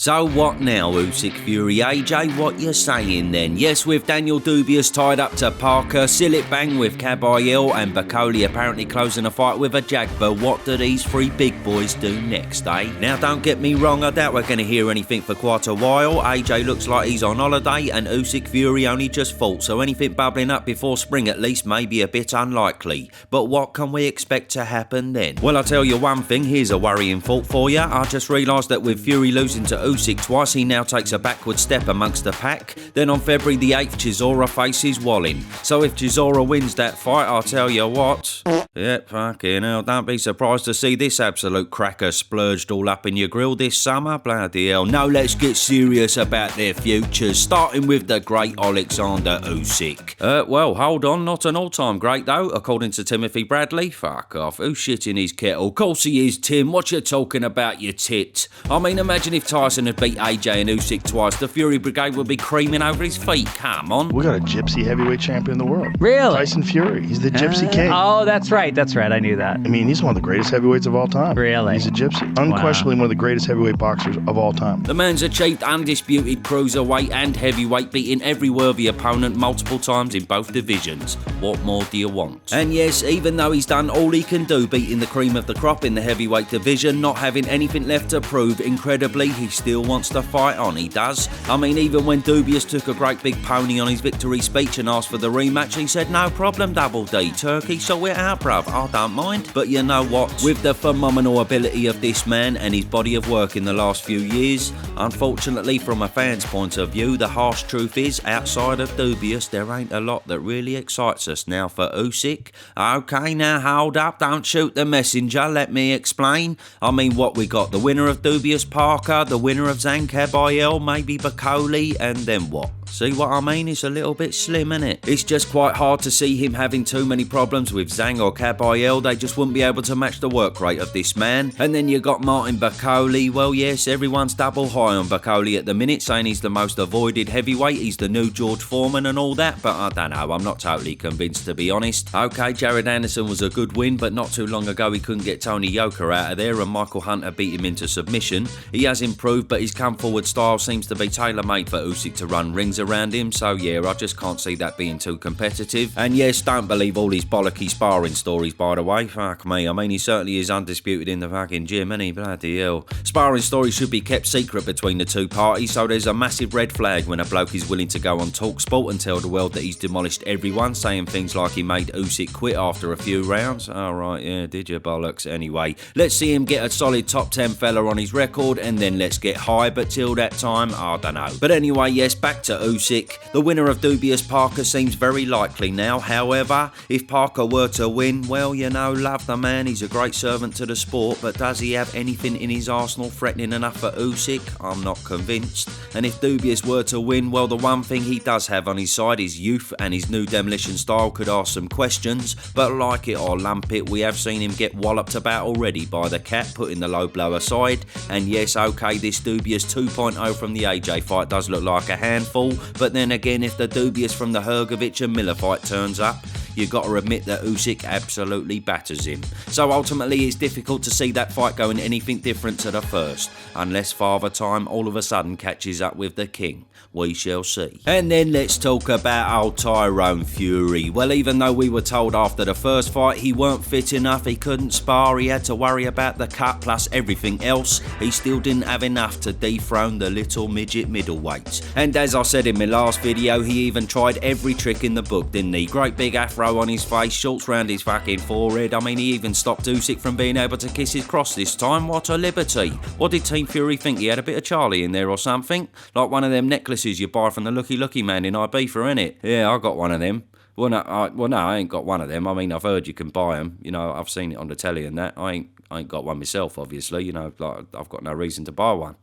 So what now, Usyk Fury? AJ, what you saying then? Yes, with Daniel Dubious tied up to Parker, Sillet bang with Kabayel, and Bakoli apparently closing a fight with a Jagba. What do these three big boys do next, eh? Now don't get me wrong, I doubt we're going to hear anything for quite a while. AJ looks like he's on holiday and Usyk Fury only just fought, so anything bubbling up before spring at least may be a bit unlikely. But what can we expect to happen then? Well, I'll tell you one thing, here's a worrying thought for you. I just realised that with Fury losing to Usyk twice, he now takes a backward step amongst the pack. Then on February the 8th, Chisora faces Wallin. So if Chisora wins that fight, I'll tell you what. Yep, fucking hell, don't be surprised to see this absolute cracker splurged all up in your grill this summer. Bloody hell. No, let's get serious about their futures, starting with the great Alexander Usyk. Well, hold on, not an all-time great though, according to Timothy Bradley. Fuck off, who's shitting his kettle? Course he is, Tim, what you talking about, you tit? I mean, imagine if Tyson had beat AJ and Usyk twice, the Fury Brigade would be creaming over his feet, come on. We got a gypsy heavyweight champion in the world. Really? Tyson Fury, he's the gypsy king. Oh, that's right, I knew that. I mean, he's one of the greatest heavyweights of all time. Really? He's a gypsy. Unquestionably one of the greatest heavyweight boxers of all time. The man's achieved undisputed cruiserweight and heavyweight, beating every worthy opponent multiple times in both divisions. What more do you want? And yes, even though he's done all he can do beating the cream of the crop in the heavyweight division, not having anything left to prove, incredibly, he still wants to fight on, he does. I mean, even when Dubious took a great big pony on his victory speech and asked for the rematch, he said, no problem, Double D, Turkey, sort it out, bruv, I don't mind. But you know what? With the phenomenal ability of this man and his body of work in the last few years, unfortunately from a fan's point of view, the harsh truth is, outside of Dubious, there ain't a lot that really excites us now for Usyk. Okay, now hold up, don't shoot the messenger, let me explain. I mean, what we got? The winner of Dubious Parker, the winner of Zhang Kabayel, maybe Bakoli, and then what? See what I mean? It's a little bit slim, innit? It's just quite hard to see him having too many problems with Zhang or Kabayel. They just wouldn't be able to match the work rate of this man. And then you got Martin Bakoli. Well, yes, everyone's double high on Bakoli at the minute, saying he's the most avoided heavyweight, he's the new George Foreman and all that, but I don't know, I'm not totally convinced, to be honest. Okay, Jared Anderson was a good win, but not too long ago he couldn't get Tony Yoka out of there and Michael Hunter beat him into submission. He has improved, but his come-forward style seems to be tailor-made for Usyk to run rings around him, so yeah, I just can't see that being too competitive. And yes, don't believe all his bollocky sparring stories, by the way. Fuck me, I mean, he certainly is undisputed in the fucking gym, ain't he? Bloody hell. Sparring stories should be kept secret between the two parties, so there's a massive red flag when a bloke is willing to go on TalkSport and tell the world that he's demolished everyone, saying things like he made Usyk quit after a few rounds. Alright, yeah, did you bollocks? Anyway, let's see him get a solid top 10 fella on his record, and then let's get high, but till that time, I don't know. But anyway, yes, back to Usyk. The winner of Dubious Parker seems very likely now. However, if Parker were to win, well, you know, love the man, he's a great servant to the sport, but does he have anything in his arsenal threatening enough for Usyk? I'm not convinced. And if Dubious were to win, well, the one thing he does have on his side is youth, and his new demolition style could ask some questions, but like it or lump it, we have seen him get walloped about already by the cat, putting the low blow aside. And yes, okay, this Dubious 2.0 from the AJ fight does look like a handful, but then again, if the Dubious from the Hrgovic and Miller fight turns up, you got to admit that Usyk absolutely batters him. So ultimately it's difficult to see that fight going anything different to the first, unless Father Time all of a sudden catches up with the king. We shall see. And then let's talk about old Tyrone Fury. Well, even though we were told after the first fight he weren't fit enough, he couldn't spar, he had to worry about the cut plus everything else, he still didn't have enough to dethrone the little midget middleweight. And as I said in my last video, he even tried every trick in the book, didn't he? Great big afro on his face, shorts round his fucking forehead. I mean, he even stopped Usyk from being able to kiss his cross this time. What a liberty. What did Team Fury think? He had a bit of Charlie in there or something? Like one of them necklaces you buy from the Lucky Lucky man in Ibiza, innit? Yeah, I got one of them. Well, no, I ain't got one of them. I mean, I've heard you can buy them. You know, I've seen it on the telly and that. I ain't got one myself, obviously. You know, like, I've got no reason to buy one.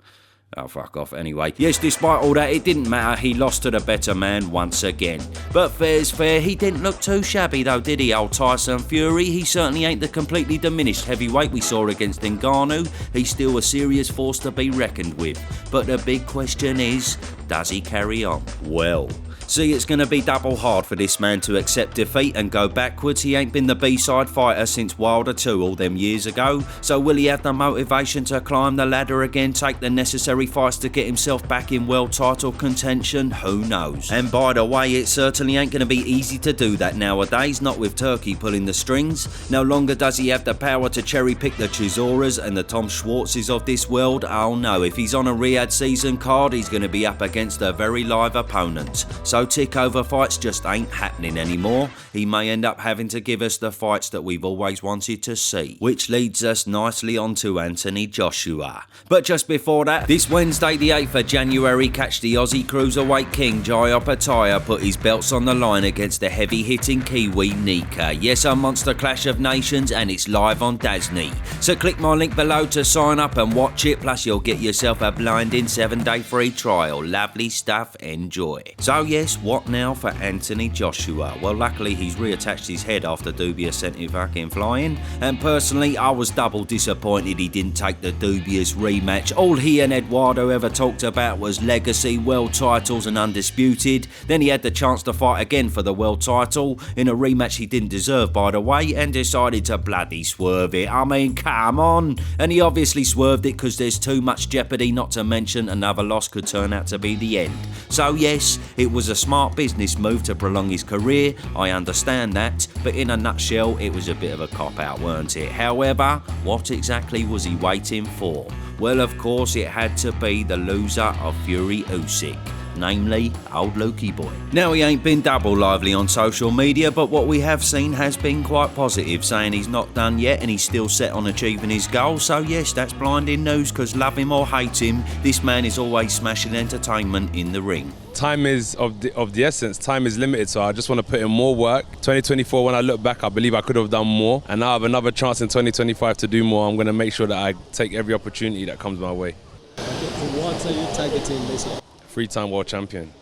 Oh, fuck off. Anyway, yes, despite all that, it didn't matter. He lost to the better man once again. But fair's fair, he didn't look too shabby though, did he, old Tyson Fury? He certainly ain't the completely diminished heavyweight we saw against Ngannou. He's still a serious force to be reckoned with. But the big question is, does he carry on? Well, See, it's going to be double hard for this man to accept defeat and go backwards. He ain't been the B-side fighter since Wilder 2 all them years ago. So will he have the motivation to climb the ladder again, take the necessary fights to get himself back in world title contention? Who knows? And by the way, it certainly ain't going to be easy to do that nowadays, not with Turkey pulling the strings. No longer does he have the power to cherry pick the Chisoras and the Tom Schwartzes of this world. Oh no, if he's on a Riyadh season card, he's going to be up against a very live opponent. So tick over fights just ain't happening anymore. He may end up having to give us the fights that we've always wanted to see. Which leads us nicely on to Anthony Joshua. But just before that, this Wednesday the 8th of January, catch the Aussie Cruiserweight King Jai Opetaia put his belts on the line against the heavy-hitting Kiwi Nika. Yes, a monster clash of nations, and it's live on Dasni. So click my link below to sign up and watch it, plus you'll get yourself a blinding 7-day free trial. Lovely stuff, enjoy. So yes, what now for Anthony Joshua? Well, luckily he's reattached his head after Dubious sent him fucking flying, and personally I was double disappointed he didn't take the Dubious rematch. All he and Eduardo ever talked about was legacy, world titles and undisputed. Then he had the chance to fight again for the world title in a rematch he didn't deserve, by the way, and decided to bloody swerve it. I mean, come on. And he obviously swerved it because there's too much jeopardy, not to mention another loss could turn out to be the end. So yes, it was a smart business move to prolong his career, I understand that, but in a nutshell it was a bit of a cop-out, weren't it? However, what exactly was he waiting for? Well, of course it had to be the loser of Fury Usyk, namely old Lukey boy. Now, he ain't been double lively on social media, but what we have seen has been quite positive, saying he's not done yet and he's still set on achieving his goal. So yes, that's blinding news, because love him or hate him, this man is always smashing entertainment in the ring. Time is of the essence. Time is limited, so I just want to put in more work. 2024, when I look back, I believe I could have done more, and now I have another chance in 2025 to do more. I'm going to make sure that I take every opportunity that comes my way. What are you targeting this year? 3-time world champion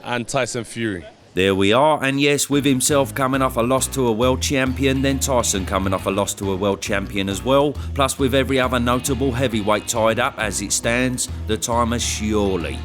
and Tyson Fury. There we are, and yes, with himself coming off a loss to a world champion, then Tyson coming off a loss to a world champion as well, plus with every other notable heavyweight tied up as it stands, the time has surely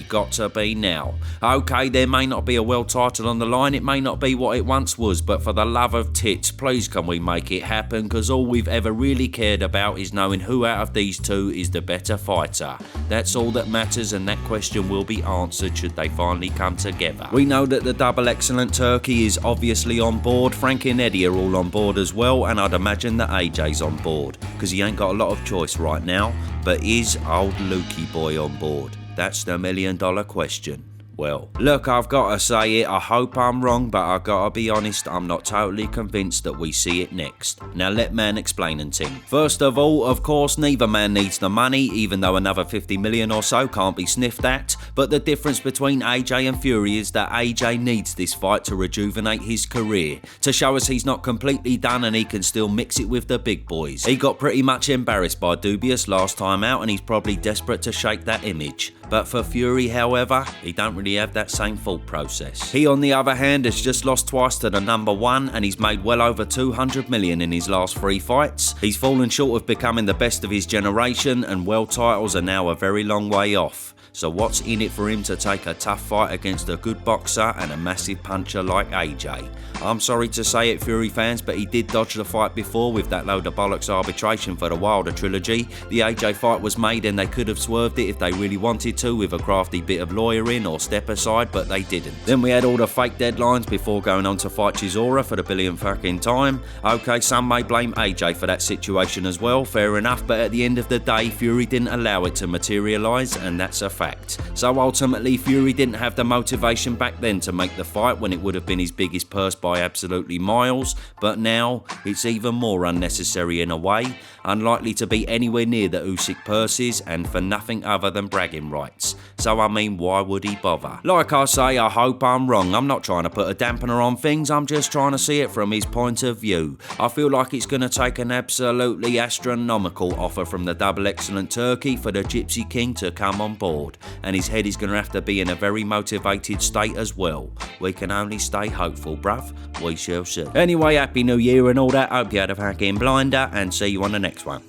got to be now. Okay, there may not be a world title on the line, it may not be what it once was, but for the love of tits, please can we make it happen, because all we've ever really cared about is knowing who out of these two is the better fighter. That's all that matters, and that question will be answered should they finally come together. We know that the double excellent Turkey is obviously on board. Frank and Eddie are all on board as well, and I'd imagine that AJ's on board, because he ain't got a lot of choice right now. But is old Lukey boy on board? That's the $1 million question. Well, look, I've got to say it, I hope I'm wrong, but I've got to be honest, I'm not totally convinced that we see it next. Now let man explain and ting. First of all, of course, neither man needs the money, even though another 50 million or so can't be sniffed at, but the difference between AJ and Fury is that AJ needs this fight to rejuvenate his career, to show us he's not completely done and he can still mix it with the big boys. He got pretty much embarrassed by Dubious last time out, and he's probably desperate to shake that image. But for Fury, however, he don't really have that same thought process. He, on the other hand, has just lost twice to the number one, and he's made well over 200 million in his last 3 fights. He's fallen short of becoming the best of his generation, and world titles are now a very long way off. So what's in it for him to take a tough fight against a good boxer and a massive puncher like AJ? I'm sorry to say it, Fury fans, but he did dodge the fight before with that load of bollocks arbitration for the Wilder trilogy. The AJ fight was made and they could have swerved it if they really wanted to with a crafty bit of lawyering or step aside, but they didn't. Then we had all the fake deadlines before going on to fight Chisora for the billionth fucking time. Okay, some may blame AJ for that situation as well, fair enough, but at the end of the day, Fury didn't allow it to materialise, and that's a fact. So ultimately, Fury didn't have the motivation back then to make the fight when it would have been his biggest purse by absolutely miles, but now it's even more unnecessary in a way, unlikely to be anywhere near the Usyk purses, and for nothing other than bragging rights. So I mean, why would he bother? Like I say, I hope I'm wrong. I'm not trying to put a dampener on things, I'm just trying to see it from his point of view. I feel like it's going to take an absolutely astronomical offer from the double excellent Turkey for the Gypsy King to come on board, and his head is going to have to be in a very motivated state as well. We can only stay hopeful, bruv. We shall see. Anyway, Happy New Year and all that. Hope you had a fucking blinder, and see you on the next one.